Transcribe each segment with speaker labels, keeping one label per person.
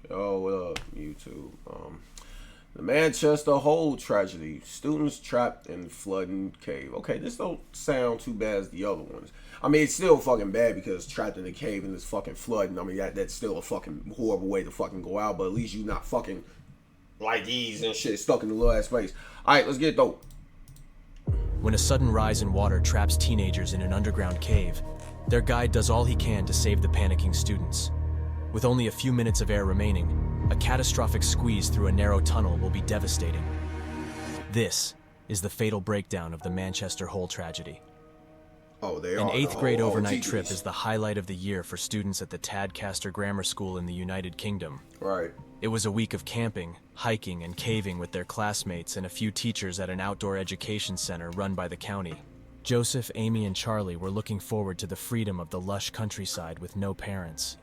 Speaker 1: Yo, what up, YouTube? The Manchester Hole tragedy. Students trapped in flooding cave. Okay, this don't sound too bad as the other ones. I mean, it's still fucking bad because trapped in a cave and it's fucking flooding. I mean, that's still a fucking horrible way to fucking go out. But at least you not fucking like these and shit stuck in the little ass space. All right, let's get dope.
Speaker 2: When a sudden rise in water traps teenagers in an underground cave, their guide does all he can to save the panicking students. With only a few minutes of air remaining, a catastrophic squeeze through a narrow tunnel will be devastating. This is the fatal breakdown of the Manchester Hole tragedy.
Speaker 1: Oh, they
Speaker 2: An
Speaker 1: are.
Speaker 2: eighth grade overnight
Speaker 1: GGs.
Speaker 2: trip is the highlight of the year for students at the Tadcaster Grammar School in the United Kingdom.
Speaker 1: Right.
Speaker 2: It was a week of camping, hiking, and caving with their classmates and a few teachers at an outdoor education center run by the county. Joseph, Amy, and Charlie were looking forward to the freedom of the lush countryside with no parents.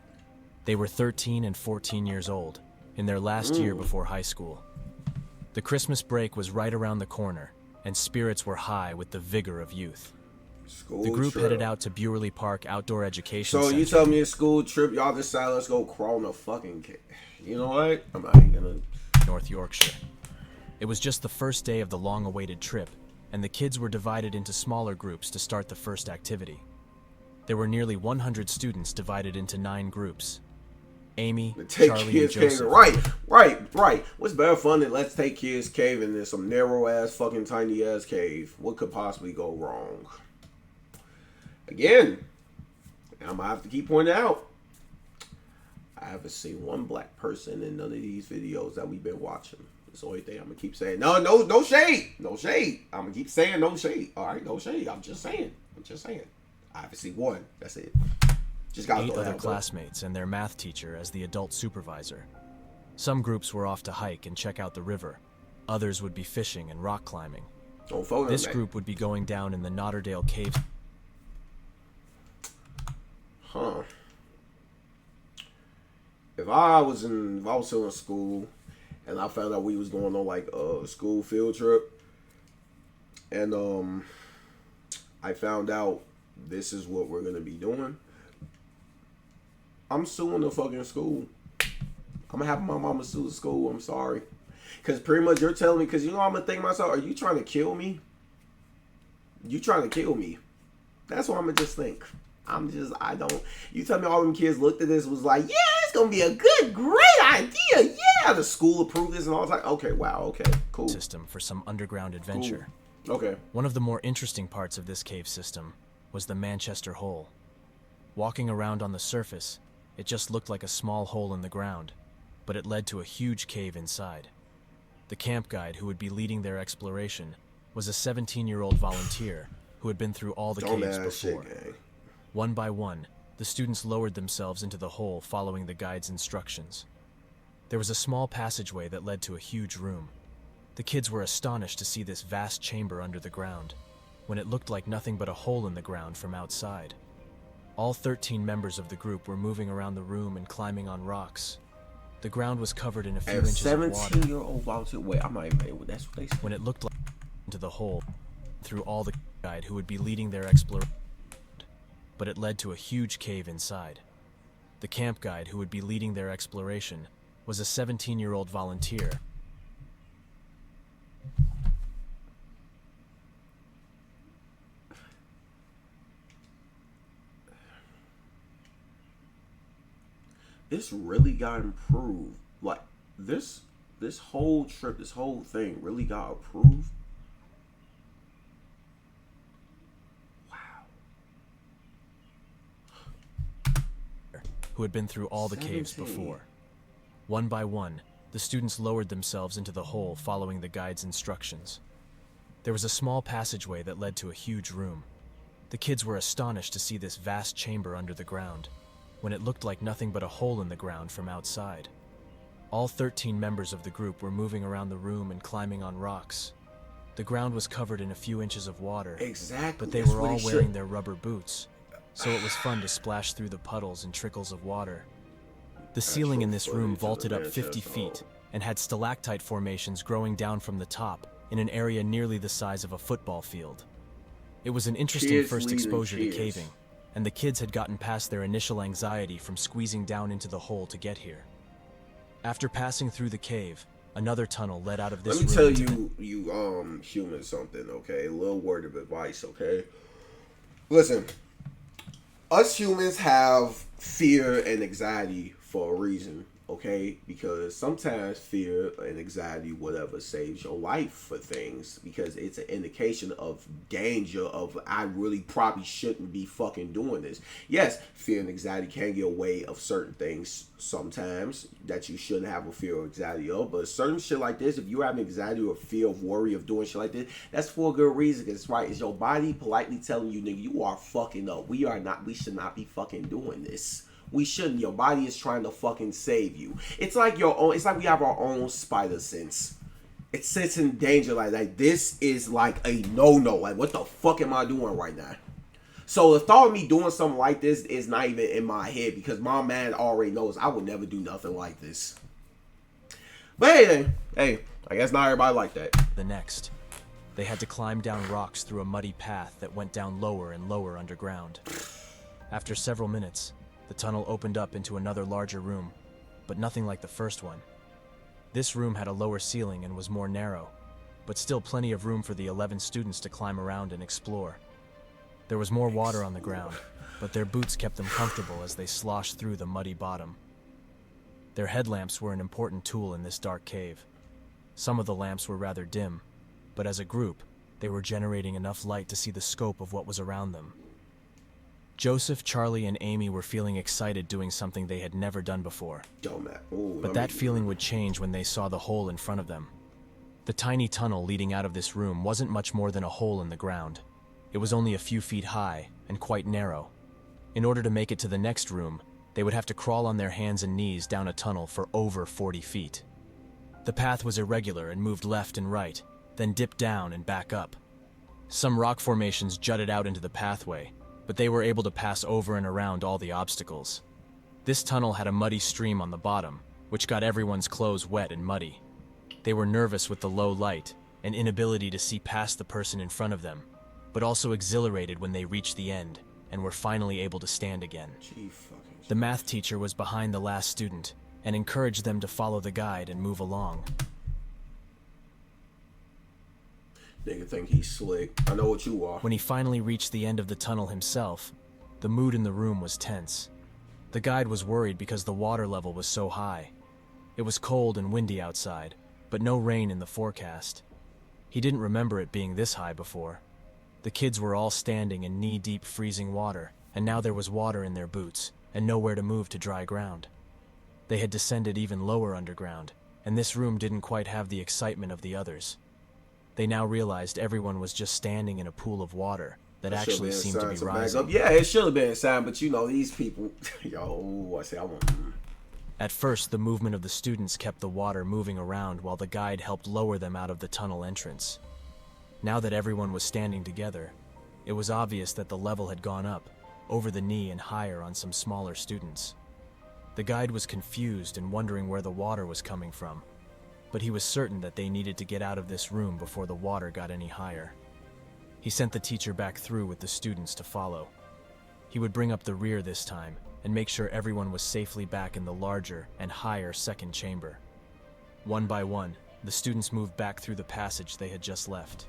Speaker 2: They were 13 and 14 years old, in their last year before high school. The Christmas break was right around the corner, and spirits were high with the vigor of youth.
Speaker 1: School
Speaker 2: The group
Speaker 1: trip.
Speaker 2: headed out to Bewerley Park Outdoor Education
Speaker 1: So
Speaker 2: Center.
Speaker 1: you tell me a school trip, y'all decide let's go crawl in a fucking cave. You know what? I'm not even gonna.
Speaker 2: North Yorkshire. It was just the first day of the long-awaited trip, and the kids were divided into smaller groups to start the first activity. There were nearly 100 students divided into 9 groups. Amy,
Speaker 1: Take
Speaker 2: Charlie, and
Speaker 1: kids
Speaker 2: Joseph.
Speaker 1: caving. Right. What's better fun than let's take kids caving in some narrow ass fucking tiny ass cave? What could possibly go wrong? Again, I'm gonna have to keep pointing out. I haven't seen one black person in none of these videos that we've been watching. That's the only thing I'm gonna keep saying. No shade. No shade. I'm gonna keep saying no shade. Alright, no shade. I'm just saying. I haven't seen one. That's it. Just gotta
Speaker 2: 8
Speaker 1: throw that
Speaker 2: other
Speaker 1: out there.
Speaker 2: classmates and their math teacher as the adult supervisor. Some groups were off to hike and check out the river. Others would be fishing and rock climbing.
Speaker 1: Don't phone
Speaker 2: This
Speaker 1: them,
Speaker 2: group would be going down in the Notterdale Cave.
Speaker 1: Huh. If I was still in school and I found out we was going on like a school field trip and I found out this is what we're gonna be doing, I'm suing the fucking school. I'm gonna have my mama sue the school. I'm sorry. Cause pretty much you're telling me, cause you know I'm gonna think to myself, are you trying to kill me? You trying to kill me. That's what I'm gonna just think. You tell me all them kids looked at this was like, yeah, it's gonna be a great idea. Yeah, the school approved this and all. I was like, okay, wow, okay, cool.
Speaker 2: System for some underground adventure.
Speaker 1: Okay.
Speaker 2: One of the more interesting parts of this cave system was the Manchester Hole. Walking around on the surface, it just looked like a small hole in the ground, but it led to a huge cave inside. The camp guide who would be leading their exploration was a 17-year-old volunteer who had been through all the caves before.
Speaker 1: Gang.
Speaker 2: One by one, the students lowered themselves into the hole following the guide's instructions. There was a small passageway that led to a huge room. The kids were astonished to see this vast chamber under the ground, when it looked like nothing but a hole in the ground from outside. All 13 members of the group were moving around the room and climbing on rocks. The ground was covered in a few
Speaker 1: A
Speaker 2: inches of water.
Speaker 1: 17-year-old volunteer. Wait, I'm not even able. That's what they said.
Speaker 2: When it looked like into the hole, through all the guide who would be leading their exploration. But it led to a huge cave inside. The camp guide who would be leading their exploration was a 17-year-old volunteer.
Speaker 1: This really got improved. Like this whole trip, this whole thing really got approved.
Speaker 2: Who had been through all the caves
Speaker 1: 17.
Speaker 2: before. One by one, the students lowered themselves into the hole following the guide's instructions. There was a small passageway that led to a huge room. The kids were astonished to see this vast chamber under the ground, when it looked like nothing but a hole in the ground from outside. All 13 members of the group were moving around the room and climbing on rocks. The ground was covered in a few inches of water,
Speaker 1: Exactly.
Speaker 2: but they
Speaker 1: That's
Speaker 2: were
Speaker 1: what
Speaker 2: all
Speaker 1: it
Speaker 2: wearing
Speaker 1: should-
Speaker 2: their rubber boots, so it was fun to splash through the puddles and trickles of water. The ceiling in this room vaulted up 50 feet and had stalactite formations growing down from the top in an area nearly the size of a football field. It was an interesting
Speaker 1: Kids
Speaker 2: first
Speaker 1: leading
Speaker 2: exposure to
Speaker 1: kids.
Speaker 2: caving, and the kids had gotten past their initial anxiety from squeezing down into the hole to get here. After passing through the cave, another tunnel led out of this
Speaker 1: Let me
Speaker 2: room.
Speaker 1: tell you humans something, okay? A little word of advice, okay? Listen, us humans have fear and anxiety for a reason, okay? Because sometimes fear and anxiety, whatever, saves your life for things because it's an indication of danger of I really probably shouldn't be fucking doing this. Yes, fear and anxiety can get away of certain things sometimes that you shouldn't have a fear or anxiety of, but certain shit like this, if you have anxiety or fear of worry of doing shit like this, that's for a good reason. Because it's right, it's your body politely telling you, nigga, you are fucking up. We should not be fucking doing this. We shouldn't. Your body is trying to fucking save you. It's like we have our own spider sense. It sits in danger like this is like a no-no. Like, what the fuck am I doing right now? So the thought of me doing something like this is not even in my head because my man already knows I would never do nothing like this. But hey, I guess not everybody like that.
Speaker 2: The next, they had to climb down rocks through a muddy path that went down lower and lower underground. After several minutes, the tunnel opened up into another larger room, but nothing like the first one. This room had a lower ceiling and was more narrow, but still plenty of room for the 11 students to climb around and explore. There was more water on the ground, but their boots kept them comfortable as they sloshed through the muddy bottom. Their headlamps were an important tool in this dark cave. Some of the lamps were rather dim, but as a group, they were generating enough light to see the scope of what was around them. Joseph, Charlie, and Amy were feeling excited doing something they had never done before. But that feeling would change when they saw the hole in front of them. The tiny tunnel leading out of this room wasn't much more than a hole in the ground. It was only a few feet high and quite narrow. In order to make it to the next room, they would have to crawl on their hands and knees down a tunnel for over 40 feet. The path was irregular and moved left and right, then dipped down and back up. Some rock formations jutted out into the pathway, but they were able to pass over and around all the obstacles. This tunnel had a muddy stream on the bottom, which got everyone's clothes wet and muddy. They were nervous with the low light and inability to see past the person in front of them, but also exhilarated when they reached the end and were finally able to stand again. The math teacher was behind the last student and encouraged them to follow the guide and move along.
Speaker 1: Nigga think he's slick. I know what you are.
Speaker 2: When he finally reached the end of the tunnel himself, the mood in the room was tense. The guide was worried because the water level was so high. It was cold and windy outside, but no rain in the forecast. He didn't remember it being this high before. The kids were all standing in knee-deep freezing water, and now there was water in their boots, and nowhere to move to dry ground. They had descended even lower underground, and this room didn't quite have the excitement of the others. They now realized everyone was just standing in a pool of water that actually seemed to be rising.
Speaker 1: Yeah, it should have been a sign, but you know, these people,
Speaker 2: At first, the movement of the students kept the water moving around while the guide helped lower them out of the tunnel entrance. Now that everyone was standing together, it was obvious that the level had gone up, over the knee and higher on some smaller students. The guide was confused and wondering where the water was coming from, but he was certain that they needed to get out of this room before the water got any higher. He sent the teacher back through with the students to follow. He would bring up the rear this time and make sure everyone was safely back in the larger and higher second chamber. One by one, the students moved back through the passage they had just left.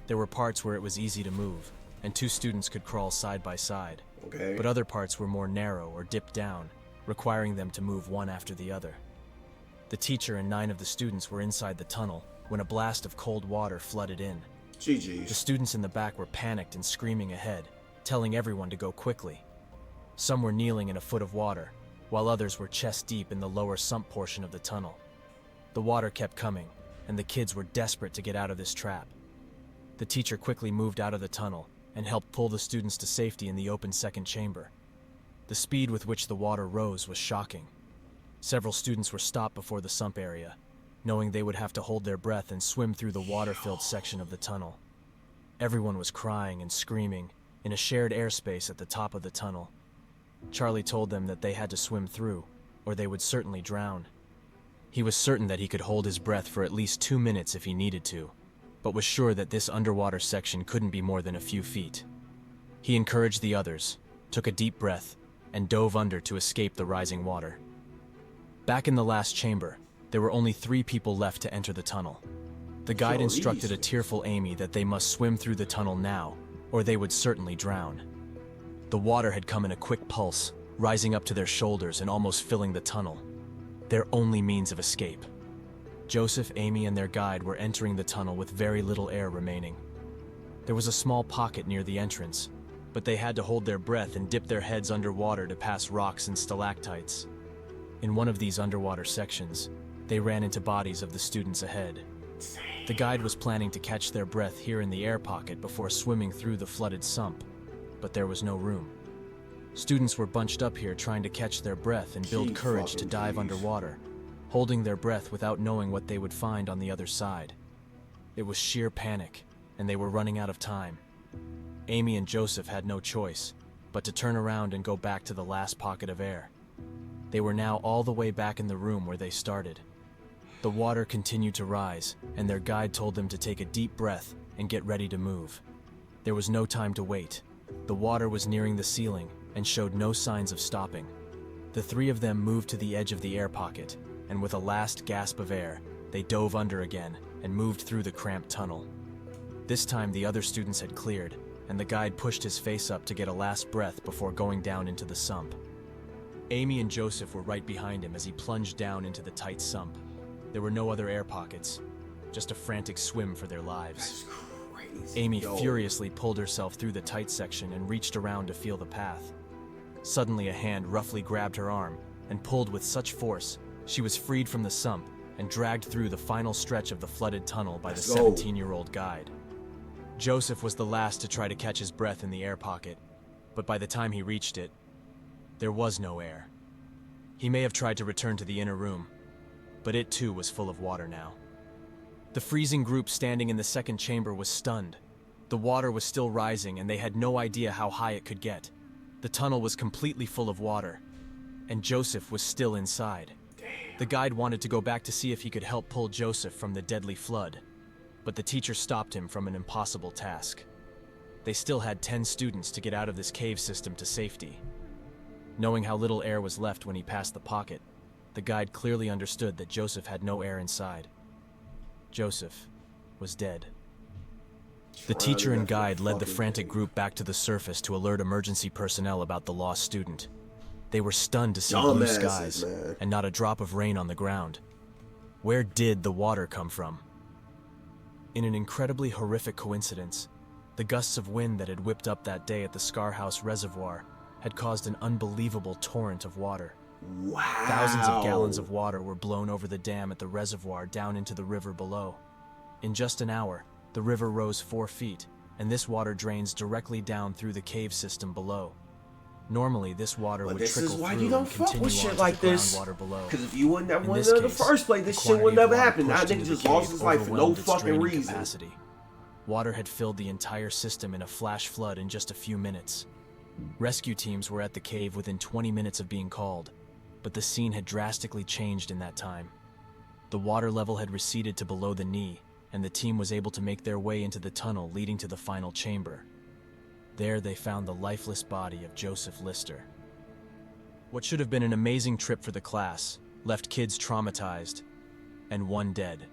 Speaker 2: There were parts where it was easy to move, and 2 students could crawl side by side.
Speaker 1: Okay.
Speaker 2: But other parts were more narrow or dipped down, requiring them to move one after the other. The teacher and 9 of the students were inside the tunnel when a blast of cold water flooded in.
Speaker 1: GG's.
Speaker 2: The students in the back were panicked and screaming ahead, telling everyone to go quickly. Some were kneeling in a foot of water, while others were chest deep in the lower sump portion of the tunnel. The water kept coming, and the kids were desperate to get out of this trap. The teacher quickly moved out of the tunnel and helped pull the students to safety in the open second chamber. The speed with which the water rose was shocking. Several students were stopped before the sump area, knowing they would have to hold their breath and swim through the water-filled section of the tunnel. Everyone was crying and screaming in a shared airspace at the top of the tunnel. Charlie told them that they had to swim through, or they would certainly drown. He was certain that he could hold his breath for at least 2 minutes if he needed to, but was sure that this underwater section couldn't be more than a few feet. He encouraged the others, took a deep breath, and dove under to escape the rising water. Back in the last chamber, there were only 3 people left to enter the tunnel. The guide instructed a tearful Amy that they must swim through the tunnel now, or they would certainly drown. The water had come in a quick pulse, rising up to their shoulders and almost filling the tunnel. Their only means of escape. Joseph, Amy, and their guide were entering the tunnel with very little air remaining. There was a small pocket near the entrance, but they had to hold their breath and dip their heads underwater to pass rocks and stalactites. In one of these underwater sections, they ran into bodies of the students ahead. The guide was planning to catch their breath here in the air pocket before swimming through the flooded sump, but there was no room. Students were bunched up here trying to catch their breath and build courage to dive underwater, holding their breath without knowing what they would find on the other side. It was sheer panic, and they were running out of time. Amy and Joseph had no choice but to turn around and go back to the last pocket of air. They were now all the way back in the room where they started. The water continued to rise, and their guide told them to take a deep breath and get ready to move. There was no time to wait. The water was nearing the ceiling and showed no signs of stopping. The 3 of them moved to the edge of the air pocket, and with a last gasp of air, they dove under again and moved through the cramped tunnel. This time the other students had cleared, and the guide pushed his face up to get a last breath before going down into the sump. Amy and Joseph were right behind him as he plunged down into the tight sump. There were no other air pockets, just a frantic swim for their lives. Amy furiously pulled herself through the tight section and reached around to feel the path. Suddenly a hand roughly grabbed her arm and pulled with such force, she was freed from the sump and dragged through the final stretch of the flooded tunnel by the 17-year-old guide. Joseph was the last to try to catch his breath in the air pocket, but by the time he reached it, there was no air. He may have tried to return to the inner room, but it too was full of water now. The freezing group standing in the second chamber was stunned. The water was still rising, and they had no idea how high it could get. The tunnel was completely full of water, and Joseph was still inside. The guide wanted to go back to see if he could help pull Joseph from the deadly flood, but the teacher stopped him from an impossible task. They still had 10 students to get out of this cave system to safety. Knowing how little air was left when he passed the pocket, the guide clearly understood that Joseph had no air inside. Joseph was dead. The teacher and guide led the frantic group back to the surface to alert emergency personnel about the lost student. They were stunned to see blue skies and not a drop of rain on the ground. Where did the water come from? In an incredibly horrific coincidence, the gusts of wind that had whipped up that day at the Scar House Reservoir had caused an unbelievable torrent of water.
Speaker 1: Wow.
Speaker 2: Thousands of gallons of water were blown over the dam at the reservoir down into the river below. In just an hour, the river rose 4 feet, and this water drains directly down through the cave system below. Normally, this water would trickle through and continue on to the groundwater below.
Speaker 1: Because if you wouldn't have won in the first place, this shit would never happen. That nigga just lost his life for no fucking reason.
Speaker 2: Water had filled the entire system in a flash flood in just a few minutes. Rescue teams were at the cave within 20 minutes of being called, but the scene had drastically changed in that time. The water level had receded to below the knee, and the team was able to make their way into the tunnel leading to the final chamber. There they found the lifeless body of Joseph Lister. What should have been an amazing trip for the class left kids traumatized, and 1 dead.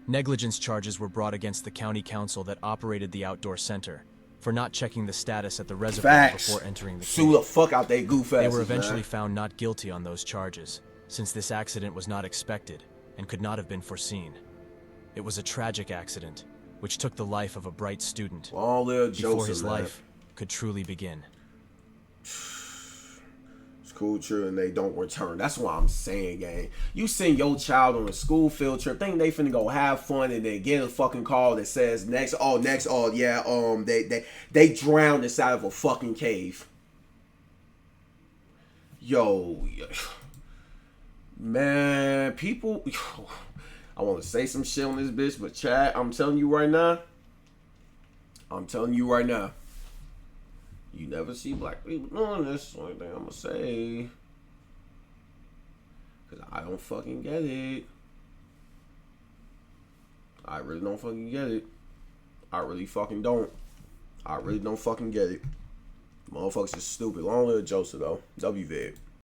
Speaker 2: Negligence charges were brought against the county council that operated the outdoor center for not checking the status at the reservoir before entering the cave.
Speaker 1: Sue the fuck out they goof asses,
Speaker 2: They were eventually found not guilty on those charges, since this accident was not expected and could not have been foreseen. It was a tragic accident, which took the life of a bright student before his life could truly begin.
Speaker 1: School trip and they don't return. That's what I'm saying, gang. You send your child on a school field trip, think they finna go have fun, and then get a fucking call that says they drowned inside of a fucking cave. Yo, man, people. I want to say some shit on this bitch, but Chad, I'm telling you right now, you never see black people doing this. Only thing I'm gonna say, cause I don't fucking get it. I really don't fucking get it. I really fucking don't. I really don't fucking get it. Motherfuckers is stupid. Long live Joseph though. WV.